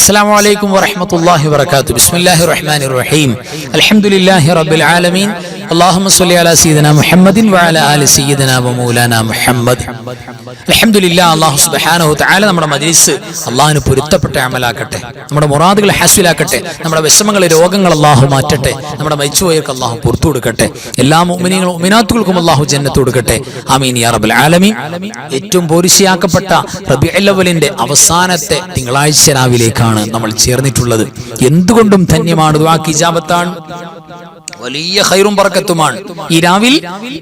السلام عليكم ورحمة الله وبركاته. بسم الله الرحمن الرحيم. الحمد لله رب العالمين. اللهم صل على سيدنا محمد وعلى آل سيدنا ومولانا محمد. അൽഹംദുലില്ലാഹ്, അല്ലാഹു സുബ്ഹാനഹു വതആല നമ്മുടെ മജ്ലിസ് അല്ലാഹുവിന് പൊരുത്തപ്പെട്ട അമലാക്കട്ടെ, നമ്മുടെ മുറാദുകൾ ഹാസിലാക്കട്ടെ, നമ്മുടെ വിഷമങ്ങൾ രോഗങ്ങൾ അല്ലാഹു മാറ്റട്ടെ, നമ്മുടെ മരിച്ചുപോയവർക്ക് അല്ലാഹു പുറത്തു കൊടുക്കട്ടെ, എല്ലാ മുഅ്മിനീങ്ങളും മുഅ്മിനാത്തുകൾക്കും അല്ലാഹു ജന്നത്ത് കൊടുക്കട്ടെ. ആമീൻ യാ റബ്ബൽ ആലമീൻ. ഏറ്റവും പോരിശയാക്കപ്പെട്ട റബീഉൽ അവ്വലിന്റെ അവസാനത്തെ തിങ്കളാഴ്ച രാവിലേക്കാണ് നമ്മൾ ചേർന്നിട്ടുള്ളത്. എന്തുകൊണ്ടും ധന്യമാണ്, ദുആക്ക് ഇജാബത്താണ്, വലിയ ഖൈറും ബറക്കത്തുമാണ്. ഈ രാവിൽ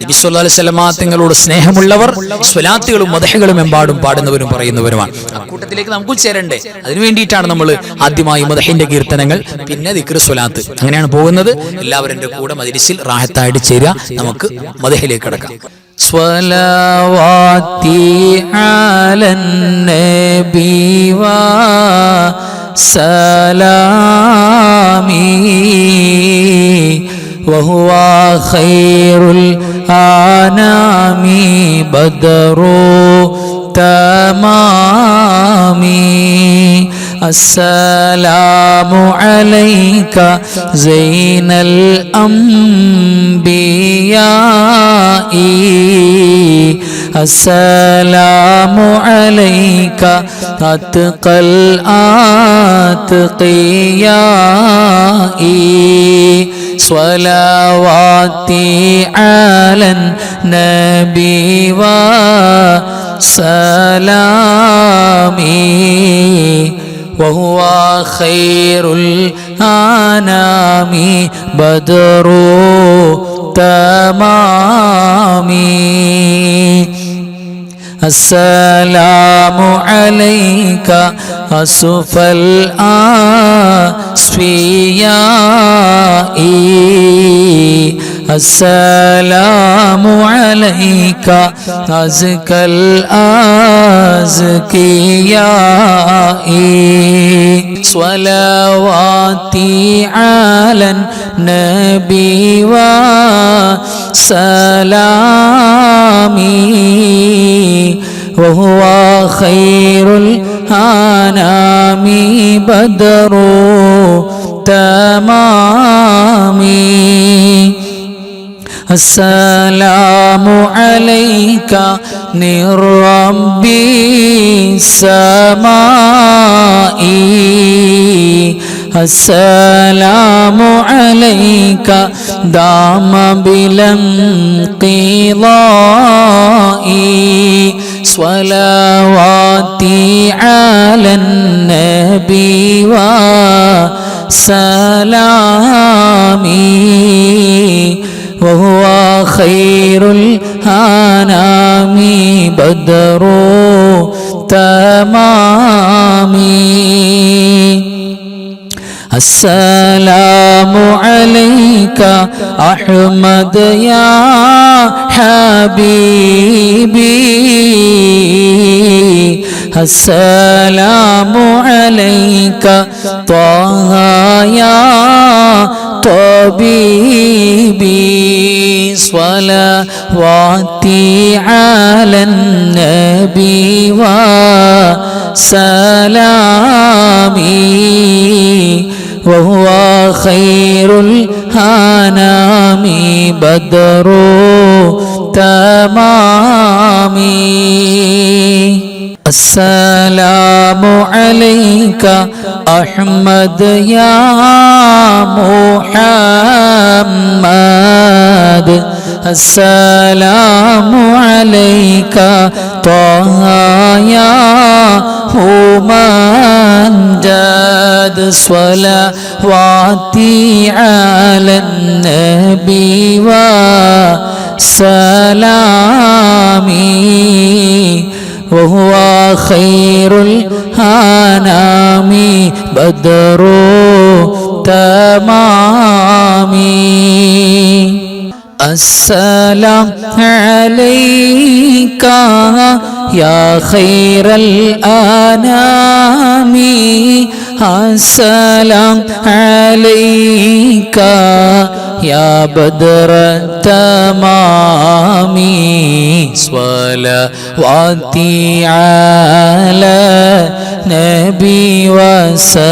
നബി സല്ലല്ലാഹു അലൈഹി വസല്ലം തങ്ങളോട് സ്നേഹമുള്ളവർ സ്വലാത്തുകളും മദ്ഹുകളും എമ്പാടും പാടുന്നവരും പറയുന്നവരുമാണ്. അക്കൂട്ടത്തിലേക്ക് നമുക്ക് ചേരണ്ടേ, അതിനു വേണ്ടിയിട്ടാണ് നമ്മൾ ആദ്യമായി മദ്ഹിന്റെ കീർത്തനങ്ങൾ, പിന്നെ ദിക്ർ സ്വലാത്ത്, അങ്ങനെയാണ് പോകുന്നത്. എല്ലാവരും എൻ്റെ കൂടെ മജ്ലിസിൽ റാഹത്തായിട്ട് ചേരുക. നമുക്ക് മദ്ഹിലേക്ക് കടക്കാം. സ്വലവാത്തി അലൻ നബി വ സലാമി وهو خير الأنام بدر تمامي السلام عليك زين الأنبياء السلام عليك أتقى الأتقياء صلواتي على النبي وسلامي وهو خير الأنام بدر تمامي السلام عليك أسف الأصفياء السلام عليك أزكى الأزكياء صلواتي على النبي وسلامي وهو خير الأنام بدر تمامي السلام عليك من ربي السماء السلام عليك دام بلا انقضاء صلواتي على النبي وسلامي وهو خير الأنام بدر تمامي السلام عليك أحمد يا حبيبي السلام عليك طه يا طبيبي صلواتي على النبي وسلامي وهو خير الأنام بدر تمامي السلام عليك أحمد يا محمد السلام عليك طه يا ممجد صلواتي على النبي وسلامي وهو خير الأنام بدر تمامي السلام عليك يا خير الأنام السلام عليك يا بدر التمام صلواتي على نبي وسلامي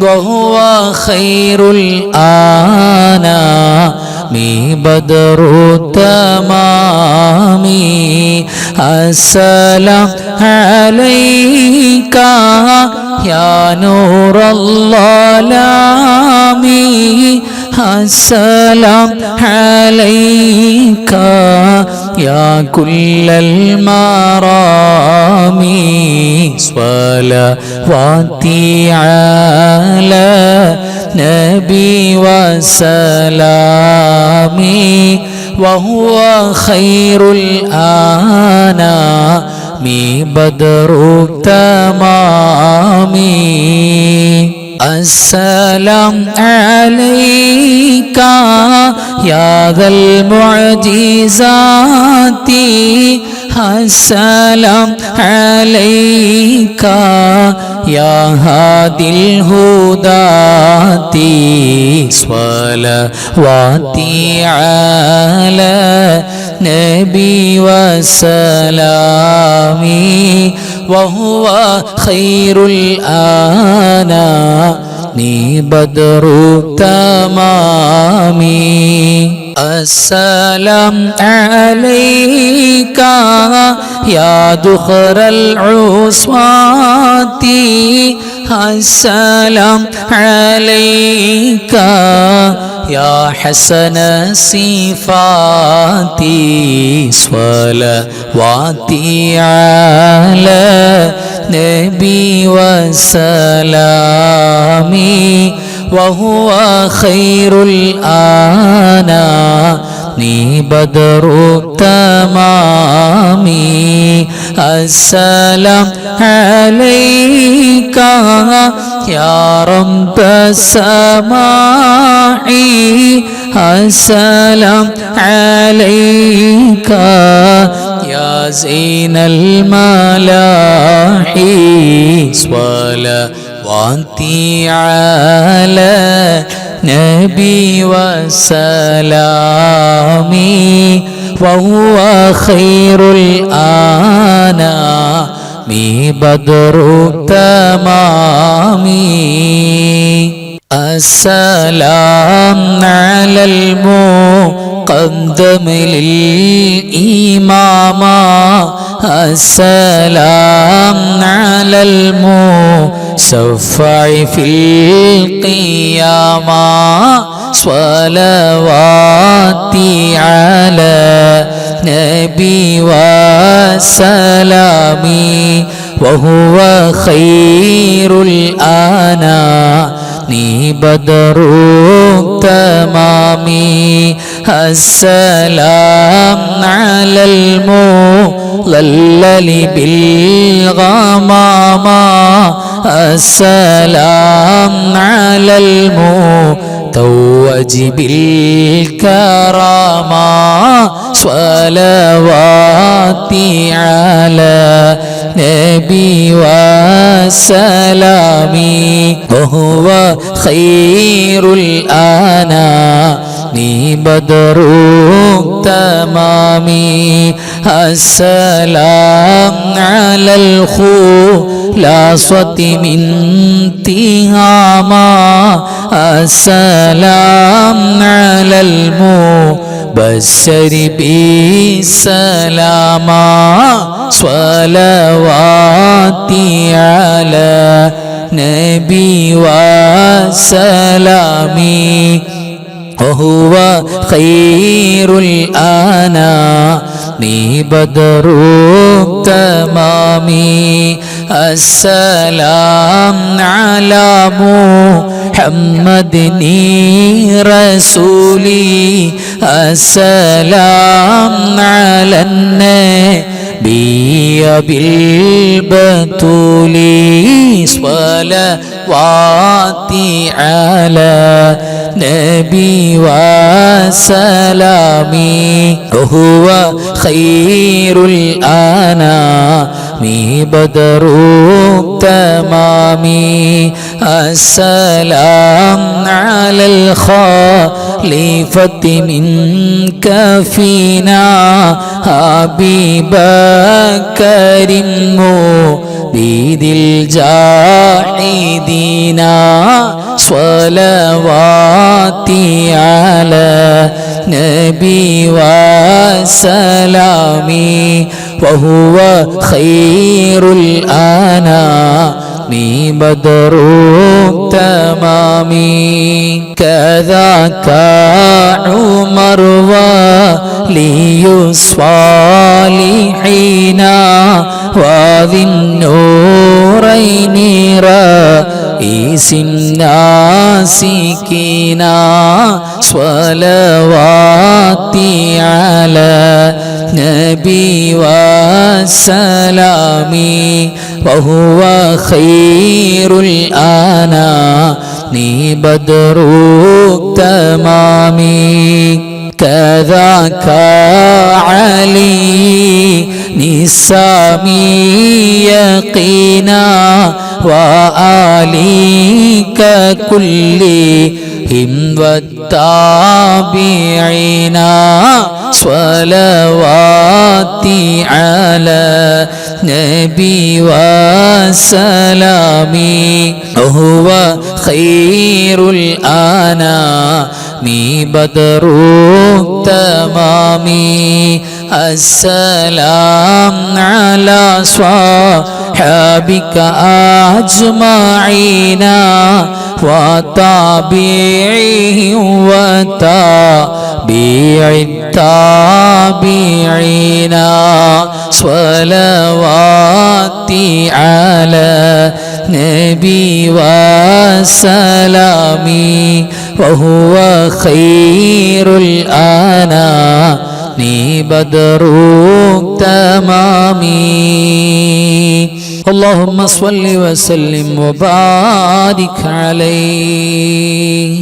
وهو خير الأنام بدر التمام السلام عليك يا نور الظلام السلام عليك يا كل المرام صلواتي على نبي وسلامي وهو خير الأنام بدر التمام السلام عليك يا ذا المعجزات السلام عليك يا هادي الهداة صلواتي على نبي وسلامي وهو خير الأنام بدر التمام السلام عليك يا دخر العصاة السلام عليك يا حسن الصفات صلواتي على نبي وسلامي وهو خير الأنام بدر التمام السلام عليك يا رب السماء السلام عليك يا زين الملاحي صلواتي على نبي وسلامي وهو خير الأنام بدر التمام السلام على المقدم للإمام السلام على المشفع في القيامة صلواتي على نبي وسلامي وهو خير الأنام بدر التمام السلام على المظلل بالغمامة السلام على المتوج بالكرامة صلواتي على نبي وسلامي وهو خير الأنام بدر التمام السلام على الخلاصة من تهاما السلام على المبشر بالسلام صلواتي على نبي وسلامي وهو خير الأنام بدر التمام السلام على محمد رسولي السلام على النبي بالبتول صلواتي على نبي وسلامي وهو خير الأنام مي بدر تمامي السلام على الخليفة منك فينا أبي بكر بذي الجاحدين صلواتي على نبي وسلامي وهو خير الأنام بدر تمامي كذاك عمر ولي الصالحين وذي النورين رئيس الناسكين صلواتي على نبي وسلامي وهو خير الأنام بدر تمامي كذاك علي نسامي يقينا وآليك كلهم والتابعين صلواتي على نبي وسلامي وهو خير الأنام بدر تمامي السلام على صحابك أجمعين وتابعيهم وتابع التابعين صلواتي على نبي وسلامي وهو خير الأنام بدر تمامي اللهم صل وسلم وبارك عليه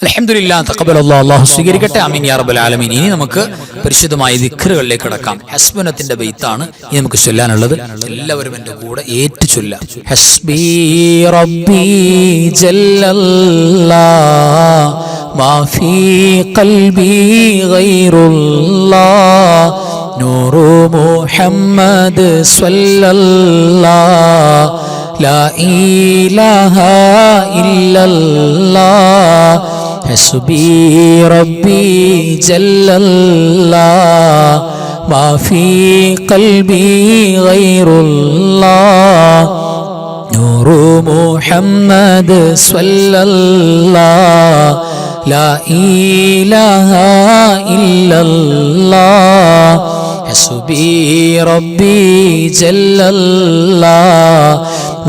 അൽഹംദുലില്ലാഹ് തഖബ്ബലല്ലാഹു അല്ലാഹു സ്വീകരിക്കട്ടെ ആമീൻ യാ റബ്ബൽ ആലമീൻ. ഇനി നമുക്ക് പരിശുദ്ധമായ ദിക്റുകളിലേക്ക് കടക്കാം. ഹസ്ബുനത്തിന്റെ ബൈത്താണ് ഇനി നമുക്ക് ചൊല്ലാനുള്ളത്. എല്ലാവരും എൻ്റെ കൂടെ ഏറ്റു ചൊല്ലാം. ഹസ്ബി റബ്ബി ജല്ലല്ലാഹ് മാ ഫീ ഖൽബി ഗൈറുല്ലാഹ് നൂറു മുഹമ്മദ് സ്വല്ലല്ലാഹ് ലാ ഇലാഹ ഇല്ലല്ലാഹ് حسبي ربي جل الله ما في قلبي غير الله نور محمد صلى الله لا إله إلا الله حسبي ربي جل الله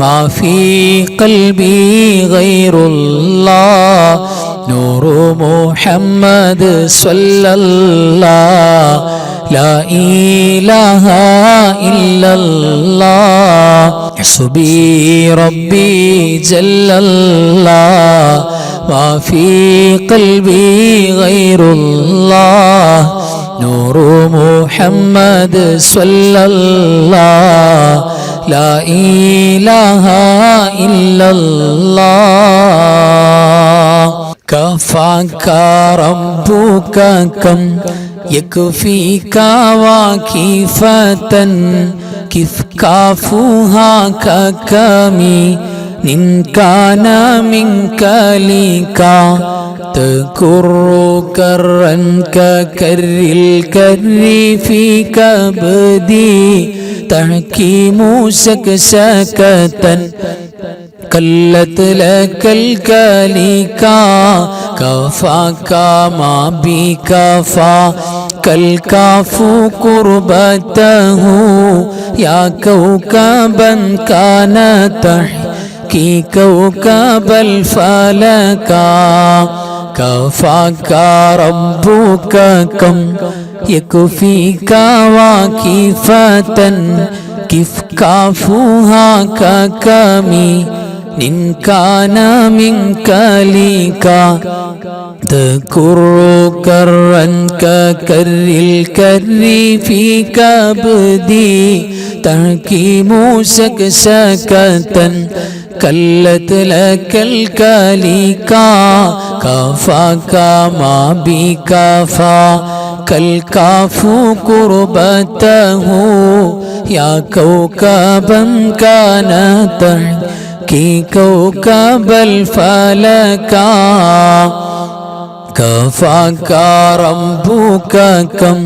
ما في قلبي غير الله نور محمد صلى الله لا إله إلا الله حسبي ربي جل الله ما في قلبي غير الله نور محمد صلى الله لا إله إلا الله كفاك ربك كم يكفيك واكفة كيف كافوها ككمي إن كان منك لك تكر كرا ككر الكر في كبدي تحكيم سكسكة كلت لك الكليكا كفاك ما بكفا كالكاف قربته يا كوكبا كان تحكي كوكب الفلكا كفاك ربك كم يكفيك واكفة كيف كافوها ككمي إن كان منك لك تكر كرا ككر الكر في كبدي تحكيم سكسكة كلت لك الكليكا كفاك ما بكفى كالكاف قربته يا كوكبا كان تحكي كوكب الفلكا كفاك ربك كم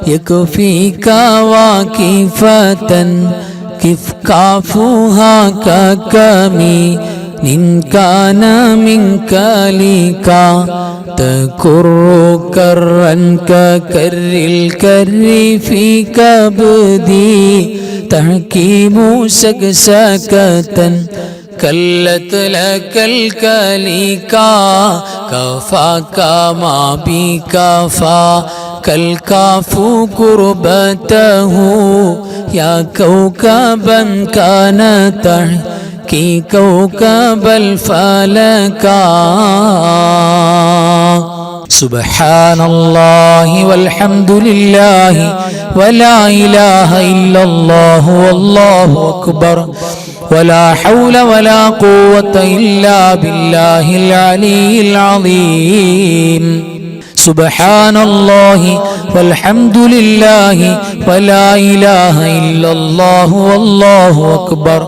يكفيك واكفة كف كافها ككمي إن كان منك لكا تكر كرا ككر الكر في كبدي تحكيم سكسكة كلت لك الكليكا كفاك ما بكفى كالكاف قربته يا كوكبا كان تحكي كوكب الفلكا سبحان الله والحمد لله ولا إله إلا الله والله أكبر ولا حول ولا قوة إلا بالله العلي العظيم سبحان الله والحمد لله ولا إله إلا الله والله أكبر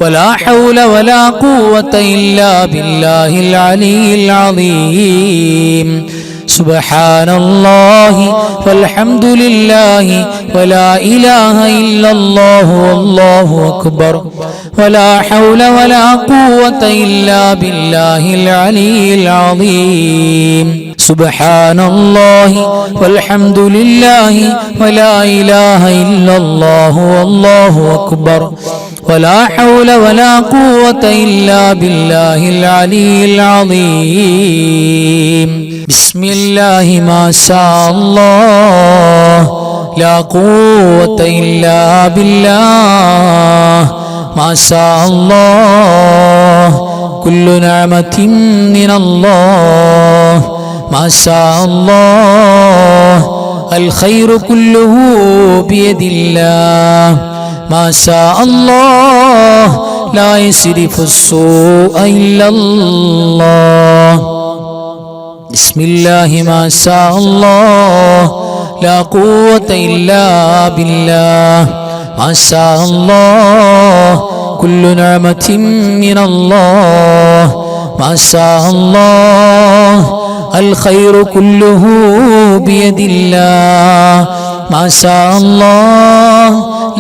ولا حول ولا قوة إلا بالله العلي العظيم سبحان الله والحمد لله ولا إله إلا الله والله أكبر ولا حول ولا قوة إلا بالله العلي العظيم سبحان الله والحمد لله ولا إله إلا الله والله أكبر ولا حول ولا قوة إلا بالله العلي العظيم بسم الله ما شاء الله لا قوة إلا بالله ما شاء الله كل نعمة من الله ما شاء الله الخير كله بيد الله ما شاء الله لا يصرف السوء إلا الله بسم الله ما شاء الله لا قوة إلا بالله ما شاء الله كل نعمة من الله ما شاء الله الخير كله بيد الله ما شاء الله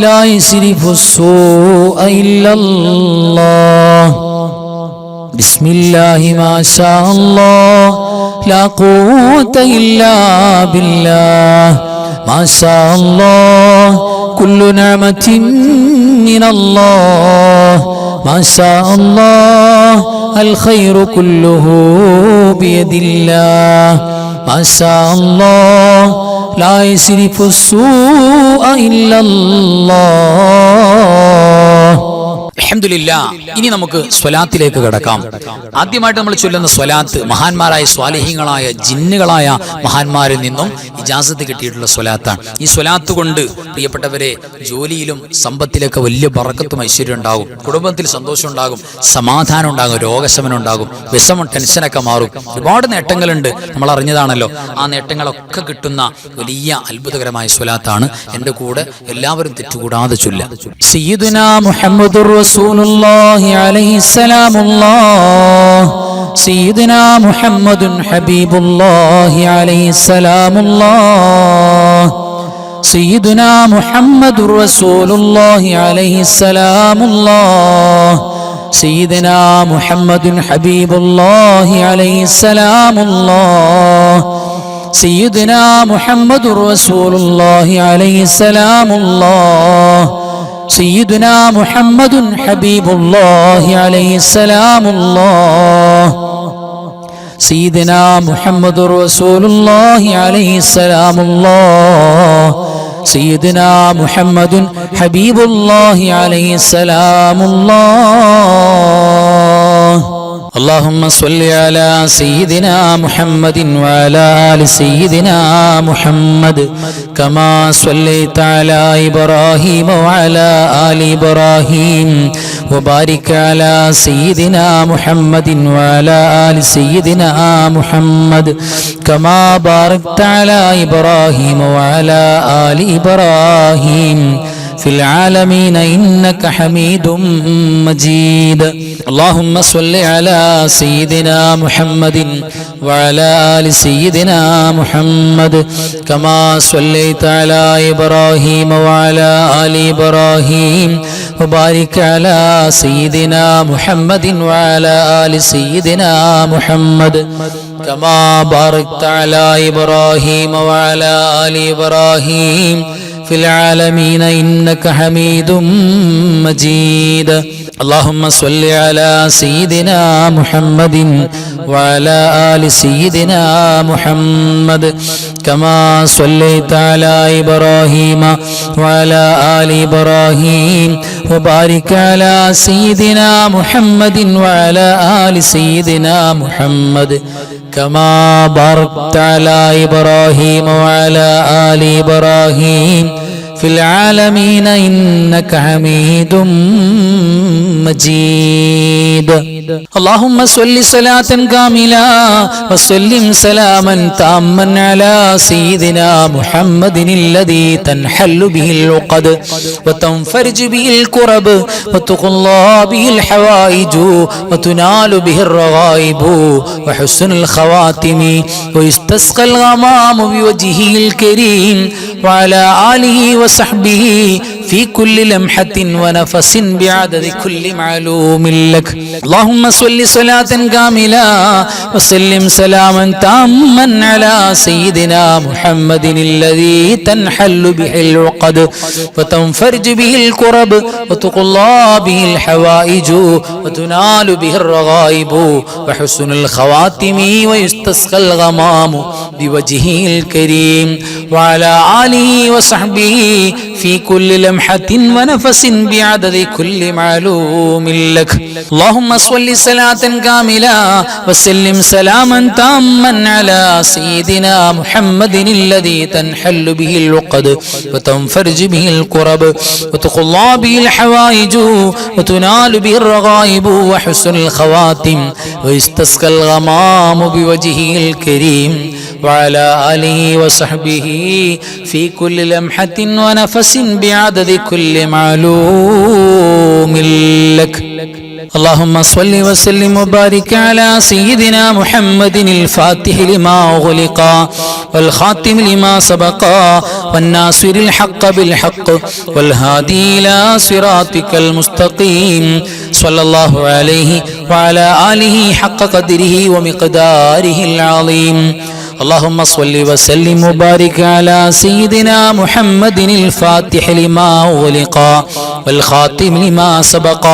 لا يصرف السوء إلا الله بسم الله ما شاء الله لا قوة إلا بالله ما شاء الله كل نعمة من الله ما شاء الله الخير كله بيد الله ما شاء الله لا يصرف السوء إلا الله അൽഹംദുലില്ലാ. ഇനി നമുക്ക് സ്വലാത്തിലേക്ക് കടക്കാം. ആദ്യമായിട്ട് നമ്മൾ ചൊല്ലുന്ന സ്വലാത്ത് മഹാന്മാരായ സ്വാലിഹീങ്ങളായ ജിന്നുകളായ മഹാന്മാരിൽ നിന്നും ഇജാസത്ത് കിട്ടിയിട്ടുള്ള സ്വലാത്താണ്. ഈ സ്വലാത്ത് കൊണ്ട് പ്രിയപ്പെട്ടവരെ ജോലിയിലും സമ്പത്തിലൊക്കെ വലിയ ബറക്കത്തും ഐശ്വര്യം ഉണ്ടാകും, കുടുംബത്തിൽ സന്തോഷം ഉണ്ടാകും, സമാധാനം ഉണ്ടാകും, രോഗശമനം ഉണ്ടാകും, വിഷമം ടെൻഷനൊക്കെ മാറും. ഒരുപാട് നേട്ടങ്ങളുണ്ട്, നമ്മൾ അറിഞ്ഞതാണല്ലോ. ആ നേട്ടങ്ങളൊക്കെ കിട്ടുന്ന വലിയ അത്ഭുതകരമായ സ്വലാത്താണ്. എൻ്റെ കൂടെ എല്ലാവരും തെറ്റുകൂടാതെ ചൊല്ലുക. സയ്യിദുനാ മുഹമ്മദുർ റസൂലുള്ളാഹി അലൈഹി സലാമുല്ലാഹ് സയ്യിദുനാ മുഹമ്മദുൻ ഹബീബുല്ലാഹി അലൈഹി സലാമുല്ലാഹ് സയ്യിദുനാ മുഹമ്മദുർ റസൂലുള്ളാഹി അലൈഹി സലാമുല്ലാഹ് സയ്യിദുനാ മുഹമ്മദുൻ ഹബീബുല്ലാഹി അലൈഹി സലാമുല്ലാഹ് സയ്യിദുനാ മുഹമ്മദുർ റസൂലുള്ളാഹി അലൈഹി സലാമുല്ലാഹ് سيدنا محمد حبيب الله عليه السلام الله سيدنا محمد رسول الله عليه السلام الله سيدنا محمد حبيب الله عليه السلام الله اللهم صل على سيدنا محمد وعلى آل سيدنا محمد كما صليت على إبراهيم وعلى آل إبراهيم وبارك على سيدنا محمد وعلى آل سيدنا محمد كما باركت على إبراهيم وعلى آل إبراهيم في العالمين إنك حميد مجيد. اللهم صل على سيدنا محمد وعلى آل سيدنا محمد كما صليت على إبراهيم وعلى آل إبراهيم وبارك على سيدنا محمد وعلى آل سيدنا محمد كما باركت على إبراهيم وعلى آل إبراهيم في العالمين إنك حميد مجيد. اللهم صل على سيدنا محمد وعلى آل سيدنا محمد كما صليت على إبراهيم وعلى آل إبراهيم وبارك على سيدنا محمد وعلى آل سيدنا محمد كما باركت على إبراهيم وعلى آل إبراهيم في العالمين إنك حميد مجيد. اللهم صل صلاة كاملة وسلم سلاما تاما على سيدنا محمد الذي تنحل به العقد وتنفرج به الكرب وتقضى به الحوائج وتنال به الرغائب وحسن الخواتم ويستسقى الغمام بوجهه الكريم وعلى آله وصحبه في كل لمحة ونفس بعدد كل معلوم لك. اللهم صل صلاة كاملة وسلم سلاما تاما على سيدنا محمد الذي تنحل به العقد وتنفرج به الكرب وتقضى به الحوائج وتنال به الرغائب وحسن الخواتم ويستسقى الغمام بوجهه الكريم وعلى آله وصحبه في كل لمحة ونفس بعدد كل معلوم لك. اللهم صل صلاة كاملة وسلم سلاما تاما على سيدنا محمد الذي تنحل به العقد وتنفرج به الكرب وتقضى به الحوائج وتنال به الرغائب وحسن الخواتم ويستسقى الغمام بوجهه الكريم وعلى آله وصحبه في كل لمحة ونفس بعدد كل معلوم لك. اللهم صل وسلم وبارك على سيدنا محمد الفاتح لما أغلق والخاتم لما سبق والناصر الحق بالحق والهادي إلى صراطك المستقيم صلى الله عليه وعلى آله حق قدره ومقداره العظيم. اللهم صل وسلم وبارك على سيدنا محمد الفاتح لما أغلق والخاتم لما سبق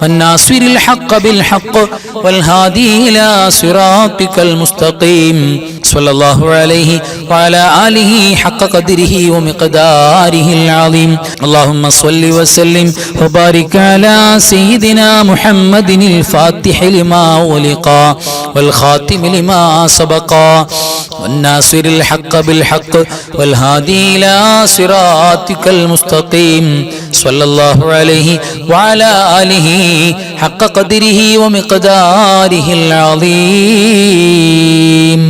والناصر الحق بالحق والهادي إلى صراطك المستقيم صلى الله عليه وعلى آله حق قدره ومقداره العظيم. اللهم صل وسلم وبارك على سيدنا محمد الفاتح لما أغلق والخاتم لما سبق والناصر الحق بالحق والهادي إلى صراطك المستقيم صلى الله عليه وعلى آله حق قدره ومقداره العظيم.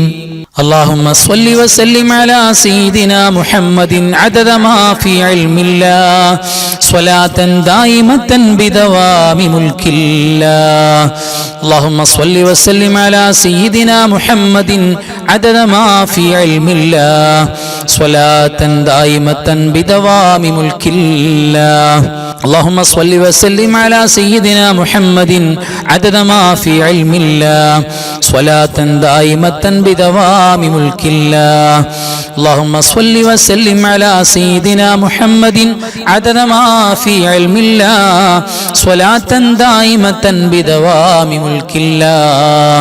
اللهم صل وسلم على سيدنا محمد عدد ما في علم الله صلاة دائمة بدوام ملك الله. اللهم صل وسلم على سيدنا محمد عدد ما في علم الله صلاة دائمة بدوام ملك الله. اللهم صل وسلم على سيدنا محمد عدد ما في علم الله صلاة دائمة بدوام ملك الله. اللهم صل وسلم على سيدنا محمد عدد ما في علم الله صلاة دائمة بدوام ملك الله.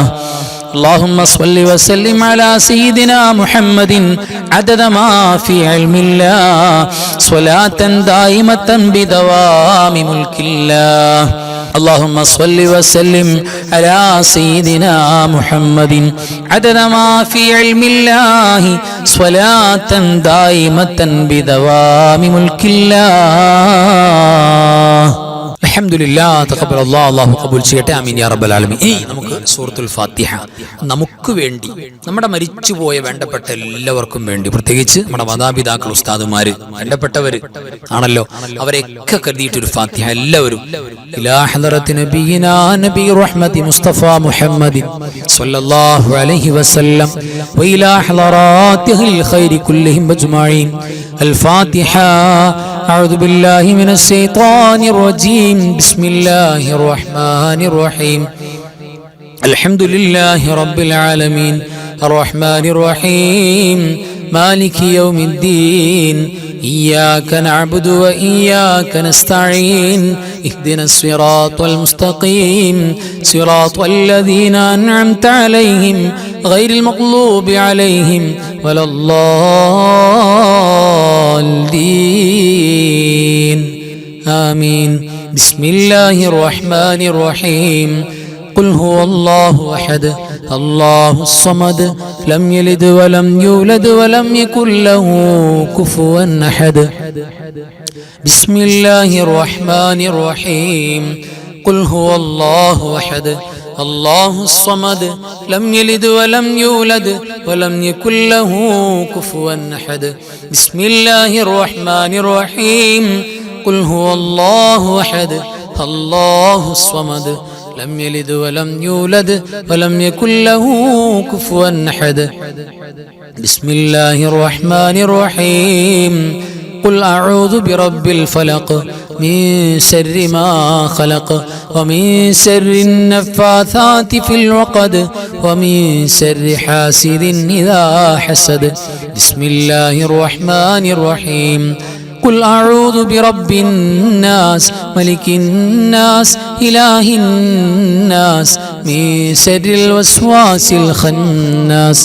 اللهم صل وسلم على سيدنا محمد عدد ما في علم الله صلاة دائمة بدوام ملك الله. اللهم صل وسلم على سيدنا محمد عدد ما في علم الله صلاة دائمة بدوام ملك الله. അൽഹംദുലില്ലാഹ് തഖബ്ബലല്ലാഹു അല്ലാഹു ഖബൂൽ ചെയ്യട്ടെ. ആമീൻ യാ റബ്ബൽ ആലമീൻ. നമുക്ക് സൂറത്തുൽ ഫാത്തിഹ നമുക്ക് വേണ്ടി, നമ്മുടെ മരിച്ചുപോയ വേണ്ടപ്പെട്ട എല്ലാവർക്കും വേണ്ടി, പ്രത്യേകിച്ച് നമ്മുടെ മാതാപിതാക്കൾ, ഉസ്താദുമാര്, വേണ്ടപ്പെട്ടവർ ആണല്ലോ, അവരെയൊക്കെ കരുതിയിട്ടൊരു ഫാത്തിഹ എല്ലാവരും. ഇലാ ഹളറത്തി നബിയിനാ നബി റഹ്മത്തി മുസ്തഫ മുഹമ്മദിൻ സ്വല്ലല്ലാഹു അലൈഹി വസല്ലം വഇലാ ഹളറാത്തിഹിൽ ഖൈരി കുല്ലിഹിം അജ്മഈൻ. അൽ ഫാത്തിഹ. أعوذ بالله من الشيطان الرجيم. بسم الله الرحمن الرحيم. الحمد لله رب العالمين الرحمن الرحيم مالك يوم الدين إياك نعبد وإياك نستعين اهدنا الصراط المستقيم صراط الذين أنعمت عليهم غير المغضوب عليهم ولا الضالين آمين. بسم الله الرحمن الرحيم. قل هو الله أحد الله الصمد لم يلد ولم يولد ولم يكن له كفوا أحد. بسم الله الرحمن الرحيم. قل هو الله أحد الله الصمد لم يلد ولم يولد ولم يكن له كفوا أحد. بسم الله الرحمن الرحيم. قل هو الله أحد الله الصمد لم يلد ولم يولد ولم يكن له كفوا أحد. بسم الله الرحمن الرحيم. قل أعوذ برب الفلق من شر ما خلق ومن شر النفاثات في العقد ومن شر حاسد إذا حسد. بسم الله الرحمن الرحيم. قل أعوذ برب الناس ملك الناس إله الناس من شر الوسواس الخناس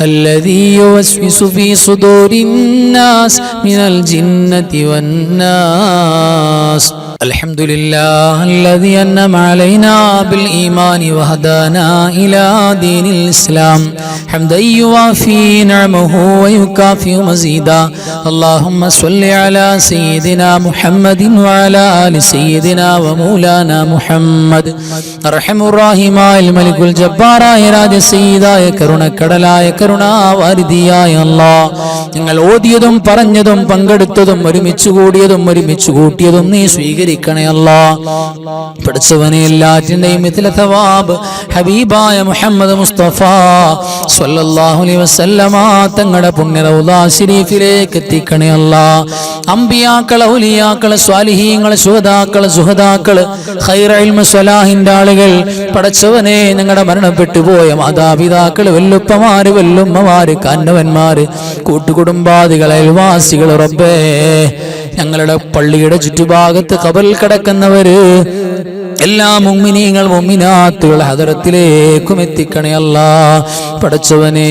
الذي يوسوس في صدور الناس من الجنة والناس. الحمد لله الذي أنعم علينا بالإيمان وهدانا إلى دين الإسلام حمدا يوافي نعمه ويكافئ مزيدا. اللهم صل على سيدنا محمد وعلى آل سيدنا ومولانا محمد. أرحم الراحماയ മലിക്കുൽ ജബ്ബാറായ രാജസയ്യിദായ കരുണക്കടലായ കരുണാവാരിധിയായ അല്ലാഹ്, ഞങ്ങൾ ഓതിയതും പറഞ്ഞതും പങ്കെടുത്തതും ഒരുമിച്ച് കൂടിയതും ഒരുമിച്ച് കൂട്ടിയതും നീ സ്വീകരിക്കണേ അല്ലാഹ്. പഠിച്ചവനെ എല്ലാറ്റിന്റെയും മിഥില തവാബ് ഹബീബായ മുഹമ്മദ് മുസ്തഫ സ്വല്ലല്ലാഹു അലൈഹി വസല്ലമ തങ്ങളുടെ പുണ്യ റൗള ശരീഫിലേക്ക് എത്തിക്കണേ അല്ലാഹ്. അമ്പിയാക്കള്, ഔലിയാക്കള്, സ്വാലിഹീങ്ങള്, ശുഹദാക്കള്, സുഹദാക്കള്, ഖൈർ ഇൽമു സ്വലാഹിന്റെ ആളുകൾ, പടച്ചവനെ ഞങ്ങളുടെ മരണപ്പെട്ടു പോയ മാതാപിതാക്കള്, വെല്ലുപ്പമാര്, വെല്ലുമ്മമാര്, കാരണവന്മാര്, കൂട്ടുകുടുംബാദികൾ, അയൽവാസികൾ, റബ്ബേ ഞങ്ങളുടെ പള്ളിയുടെ ചുറ്റുഭാഗത്ത് ഖബറിൽ കിടക്കുന്നവര് എല്ലാ മുഅ്മിനീങ്ങൾ മുഅ്മിനാത്തുകൾ ഹദറത്തിലേക്കും എത്തിക്കണേ അല്ലാഹ്. പടച്ചവനെ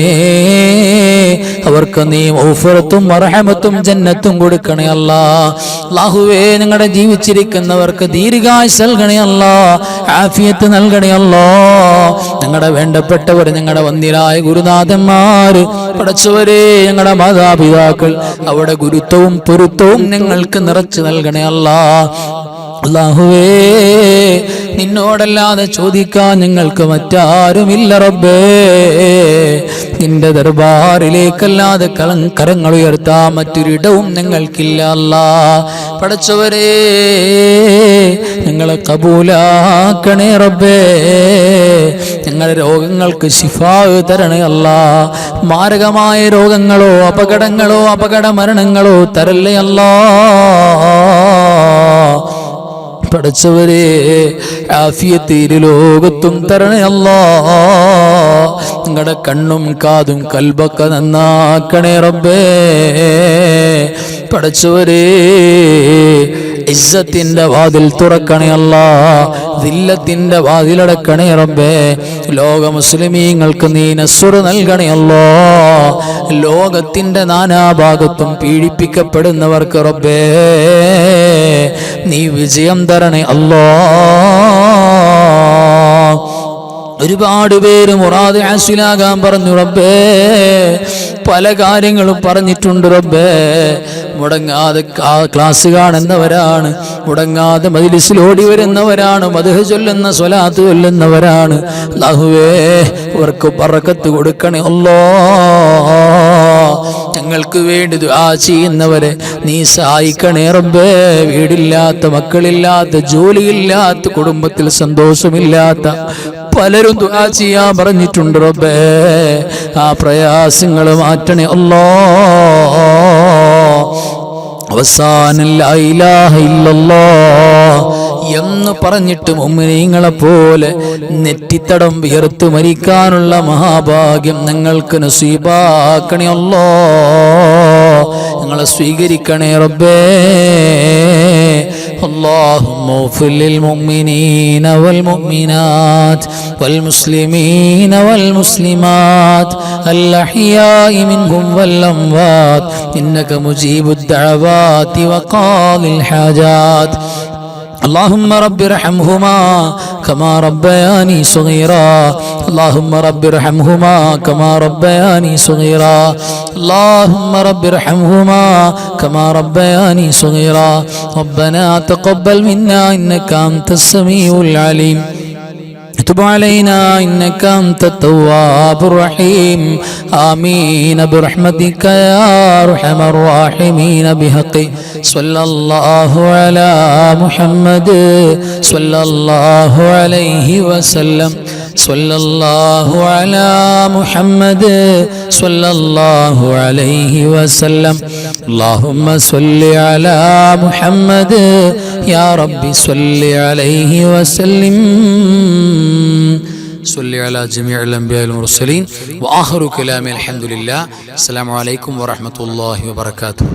അവർക്ക് നീ മഗ്ഫിറത്തും മർഹമത്തും ജന്നത്തും കൊടുക്കണേ അല്ലാഹ്. അല്ലാഹുവേ ഞങ്ങളുടെ ജീവിച്ചിരിക്കുന്നവർക്ക് ദീർഘായുസ്സ് നൽകണേ അല്ലാഹ്, ആഫിയത്ത് നൽകണേ അല്ലാഹ്. ഞങ്ങളുടെ വേണ്ടപ്പെട്ടവർ, ഞങ്ങളുടെ വന്ദിരായ ഗുരുനാഥന്മാര്, പടച്ചവരെ ഞങ്ങളുടെ മാതാപിതാക്കൾ, അവിടെ ഗുരുത്വവും പൊരുത്തവും ഞങ്ങൾക്ക് നിറച്ചു നൽകണേ അല്ലാഹ്. അല്ലാഹുവേ നിന്നോടല്ലാതെ ചോദിക്കാൻ ഞങ്ങൾക്ക് മറ്റാരുമില്ല റബ്ബേ. നിന്റെ ദർബാറിലേക്കല്ലാതെ കരങ്ങൾ ഉയർത്താൻ മറ്റൊരിടവും ഞങ്ങൾക്കില്ല അല്ലാഹ്. പടച്ചവരെ ഞങ്ങളെ കബൂലാക്കണേ റബ്ബേ. ഞങ്ങളുടെ രോഗങ്ങൾക്ക് ശിഫാ തരണേ അല്ലാഹ്. മാരകമായ രോഗങ്ങളോ അപകടങ്ങളോ അപകട മരണങ്ങളോ തരല്ലേ അല്ലാഹ്. പടച്ചവരെ ആഫിയത്ത് ഇരു ലോകത്തും തരണേ അല്ലാഹ്. നിങ്ങളുടെ കണ്ണും കാതും കൽബൊക്കെ നന്നാക്കണേ റബ്ബേ. പടച്ചവരെ ഇസ്സത്തിന്റെ വാതിൽ തുറക്കണേ അല്ലാ, ദില്ലത്തിന്റെ വാതിലടക്കണേ റബ്ബേ. ലോക മുസ്ലിമീങ്ങൾക്ക് നീ നസ്ർ നൽകണേ അല്ലാ. ലോകത്തിന്റെ നാനാഭാഗത്തും പീഡിപ്പിക്കപ്പെടുന്നവർക്ക് റബ്ബേ നീ വിജയം തരണേ അല്ലാ. ഒരുപാട് പേര് മുറാദ് ഹാസിലാകാൻ പറഞ്ഞു റബ്ബേ, പല കാര്യങ്ങളും പറഞ്ഞിട്ടുണ്ട് റബ്ബേ. മുടങ്ങാതെ ക്ലാസ് കാണുന്നവരാണ്, മുടങ്ങാതെ മജ്ലിസിൽ ഓടി വരുന്നവരാണ്, മദ്ഹ് ചൊല്ലുന്ന സ്വലാത്ത് ചൊല്ലുന്നവരാണ്. അല്ലാഹുവേ അവർക്ക് ബറക്കത്ത് കൊടുക്കണേ അല്ലാഹ്. ഞങ്ങൾക്ക് വേണ്ടി ദുആ ചെയ്യുന്നവരെ നീ സഹായിക്കണേ റബ്ബേ. വീടില്ലാത്ത, മക്കളില്ലാത്ത, ജോലിയില്ലാത്ത, കുടുംബത്തിൽ സന്തോഷമില്ലാത്ത പലരും ദുആ ചെയ്യാൻ പറഞ്ഞിട്ടുണ്ട് റബ്ബേ. ആ പ്രയാസങ്ങൾ മാറ്റണേ അല്ലാഹ്. അവസാനം ലാ ഇലാഹ ഇല്ലല്ലാഹ് എന്ന് പറഞ്ഞിട്ട് മുഅ്മിനീങ്ങളെ പോലെ നെറ്റിത്തടം വിയർത്ത് മരിക്കാനുള്ള മഹാഭാഗ്യം ഞങ്ങൾക്ക് നസീബാക്കണേ അല്ലാഹ്. ഞങ്ങളെ സ്വീകരിക്കണേ റബ്ബേ. اللهم اغفر للمؤمنين والمؤمنات والمسلمين والمسلمات الأحياء منهم والأموات إنك مجيب الدعوات وقاضي الحاجات. اللهم رب ارحمهما كما ربياني صغيرا. اللهم رب ارحمهما كما ربياني صغيرا. اللهم رب ارحمهما كما ربياني صغيرا. ربنا تقبل منا إنك أنت السميع العليم. تب علينا إنك أنت التواب الرحيم. آمين برحمتك يا أرحم الراحمين. بحق صلى الله على محمد صلى الله عليه وسلم. صلى الله على محمد صلى الله عليه وسلم. اللهم صل على محمد يا رب صل عليه وسلم. صل على جميع الأنبياء والمرسلين وآخر كلام الحمد لله. السلام عليكم ورحمة الله وبركاته.